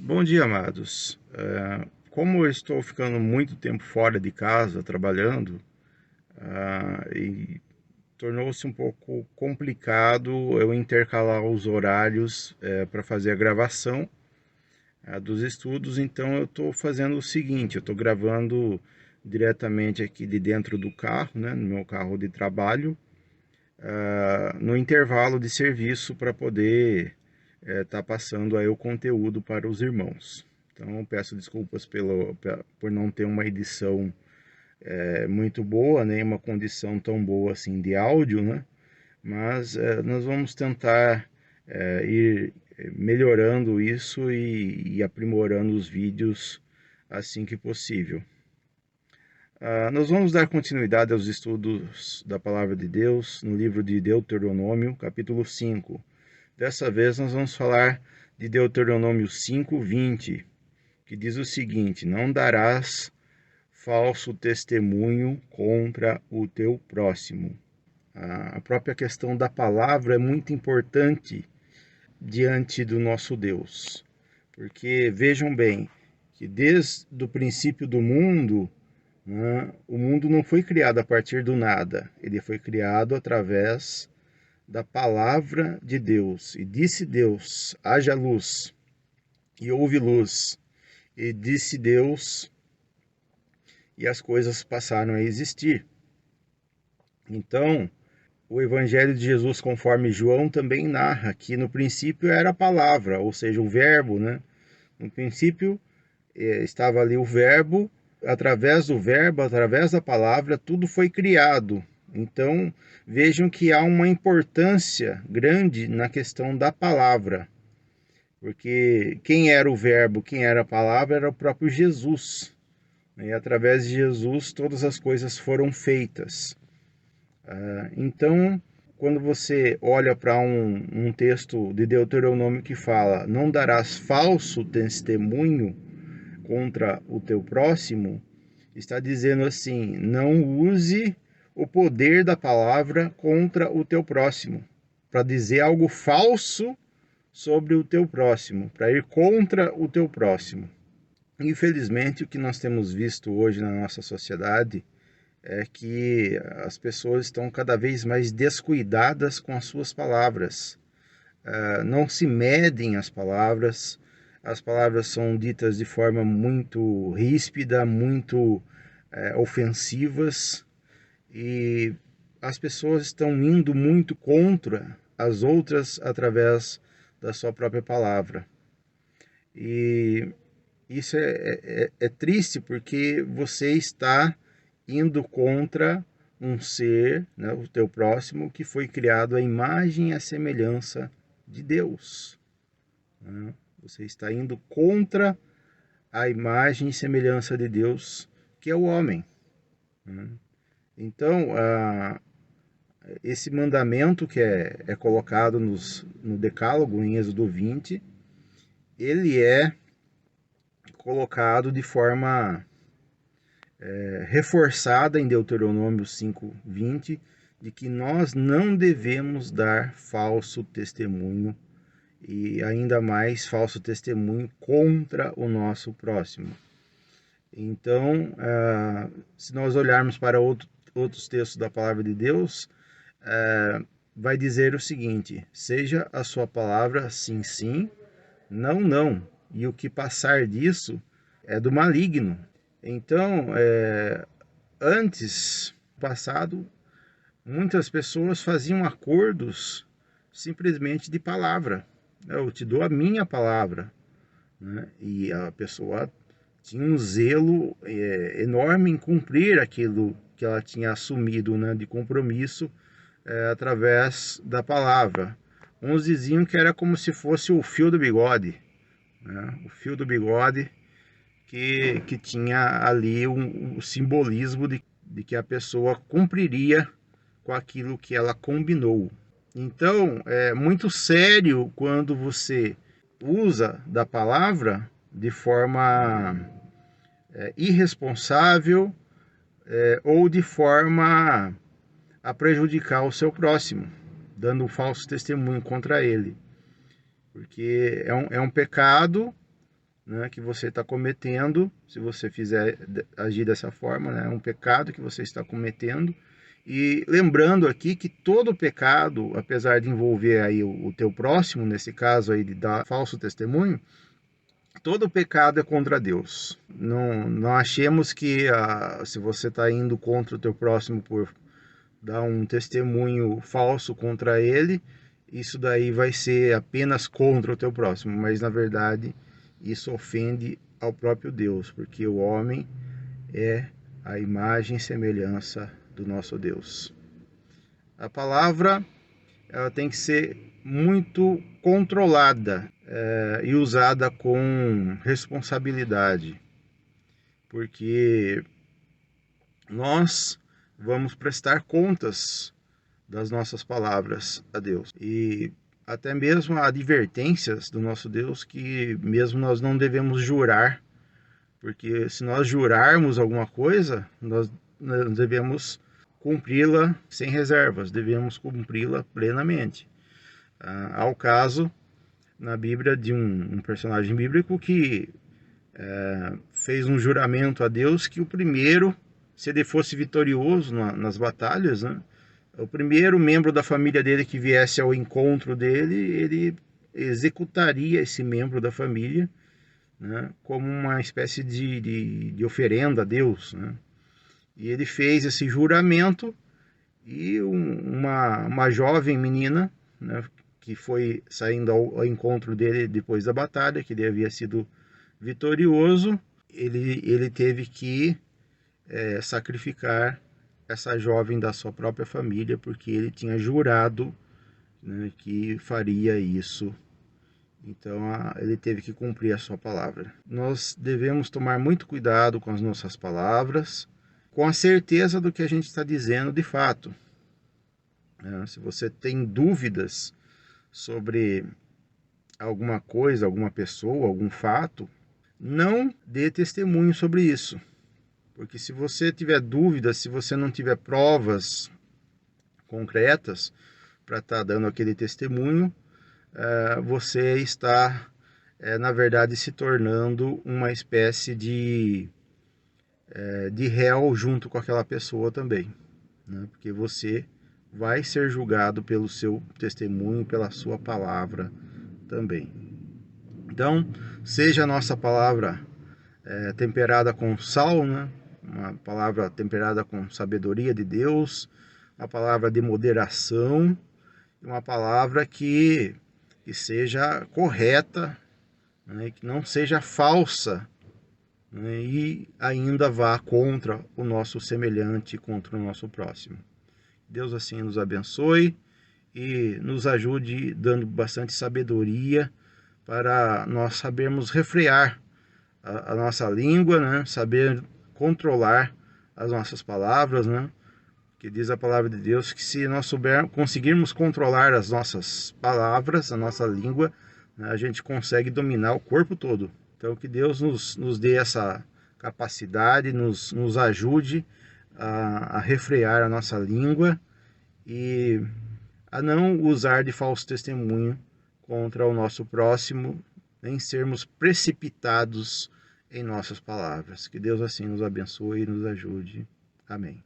Bom dia, amados. Como eu estou ficando muito tempo fora de casa trabalhando, e tornou-se um pouco complicado eu intercalar os horários para fazer a gravação dos estudos, então eu estou fazendo o seguinte: eu estou gravando diretamente aqui de dentro do carro, né, no meu carro de trabalho, no intervalo de serviço para poder estar passando aí o conteúdo para os irmãos. Então, peço desculpas por não ter uma edição muito boa, nem uma condição tão boa assim de áudio, né? Mas nós vamos tentar ir melhorando isso e aprimorando os vídeos assim que possível. Nós vamos dar continuidade aos estudos da Palavra de Deus no livro de Deuteronômio, capítulo 5. Dessa vez nós vamos falar de Deuteronômio 5:20, que diz o seguinte: não darás falso testemunho contra o teu próximo. A própria questão da palavra é muito importante diante do nosso Deus, porque vejam bem que desde o princípio do mundo, né, o mundo não foi criado a partir do nada, ele foi criado através da palavra de Deus. E disse Deus: haja luz, e houve luz. E disse Deus, e as coisas passaram a existir. Então, o Evangelho de Jesus, conforme João também narra, que no princípio era a palavra, ou seja, o verbo, né? No princípio estava ali o verbo, através da palavra, tudo foi criado. Então, vejam que há uma importância grande na questão da palavra, porque quem era o verbo, quem era a palavra, era o próprio Jesus. E através de Jesus, todas as coisas foram feitas. Então, quando você olha para um texto de Deuteronômio que fala: não darás falso testemunho contra o teu próximo, está dizendo assim: não use o poder da palavra contra o teu próximo, para dizer algo falso sobre o teu próximo, para ir contra o teu próximo. Infelizmente, o que nós temos visto hoje na nossa sociedade é que as pessoas estão cada vez mais descuidadas com as suas palavras. Não se medem as palavras são ditas de forma muito ríspida, muito ofensivas, e as pessoas estão indo muito contra as outras através da sua própria palavra. E isso é triste, porque você está indo contra um ser, né, o teu próximo, que foi criado à imagem e à semelhança de Deus. Né? Você está indo contra a imagem e semelhança de Deus, que é o homem. Né? Então, esse mandamento que é colocado no Decálogo, em Êxodo 20, ele é colocado de forma reforçada em Deuteronômio 5:20, de que nós não devemos dar falso testemunho, e ainda mais falso testemunho contra o nosso próximo. Então, se nós olharmos para outros textos da palavra de Deus, vai dizer o seguinte: seja a sua palavra sim, sim, não, não, e o que passar disso é do maligno. Então, antes, no passado, muitas pessoas faziam acordos simplesmente de palavra. Eu te dou a minha palavra, né? E a pessoa tinha um zelo enorme em cumprir aquilo que ela tinha assumido, né, de compromisso através da palavra. Uns diziam que era como se fosse o fio do bigode, né? O fio do bigode que tinha ali o simbolismo de que a pessoa cumpriria com aquilo que ela combinou. Então, é muito sério quando você usa da palavra de forma irresponsável ou de forma a prejudicar o seu próximo, dando um falso testemunho contra ele. Porque é um pecado né, que você está cometendo, se você fizer agir dessa forma, né, é um pecado que você está cometendo. E lembrando aqui que todo pecado, apesar de envolver aí o teu próximo, nesse caso aí de dar falso testemunho, todo pecado é contra Deus. Não achemos que se você está indo contra o teu próximo por dar um testemunho falso contra ele, isso daí vai ser apenas contra o teu próximo, mas na verdade isso ofende ao próprio Deus, porque o homem é a imagem e semelhança do nosso Deus. A palavra, ela tem que ser muito controlada e usada com responsabilidade, porque nós vamos prestar contas das nossas palavras a Deus. E até mesmo há advertências do nosso Deus que mesmo nós não devemos jurar, porque se nós jurarmos alguma coisa, nós devemos cumpri-la sem reservas, devemos cumpri-la plenamente. Há o caso na Bíblia de um personagem bíblico que fez um juramento a Deus que o primeiro, se ele fosse vitorioso nas batalhas, né, o primeiro membro da família dele que viesse ao encontro dele, ele executaria esse membro da família, né, como uma espécie de oferenda a Deus, né? E ele fez esse juramento e uma jovem menina, né, que foi saindo ao encontro dele depois da batalha, que ele havia sido vitorioso, ele teve que sacrificar essa jovem da sua própria família, porque ele tinha jurado, né, que faria isso. Então ele teve que cumprir a sua palavra. Nós devemos tomar muito cuidado com as nossas palavras, com a certeza do que a gente está dizendo de fato. Se você tem dúvidas sobre alguma coisa, alguma pessoa, algum fato, não dê testemunho sobre isso. Porque se você tiver dúvidas, se você não tiver provas concretas para estar dando aquele testemunho, você está, na verdade, se tornando uma espécie de réu junto com aquela pessoa também, né? Porque você vai ser julgado pelo seu testemunho, pela sua palavra também. Então, seja a nossa palavra temperada com sal, né? Uma palavra temperada com sabedoria de Deus, uma palavra de moderação, uma palavra que seja correta, né? Que não seja falsa, né? E ainda vá contra o nosso semelhante, contra o nosso próximo. Deus assim nos abençoe e nos ajude dando bastante sabedoria para nós sabermos refrear a nossa língua, né? Saber controlar as nossas palavras, né? Que diz a palavra de Deus que se nós conseguirmos controlar as nossas palavras, a nossa língua, né, a gente consegue dominar o corpo todo. Então que Deus nos dê essa capacidade, nos ajude a refrear a nossa língua e a não usar de falso testemunho contra o nosso próximo, nem sermos precipitados em nossas palavras. Que Deus assim nos abençoe e nos ajude. Amém.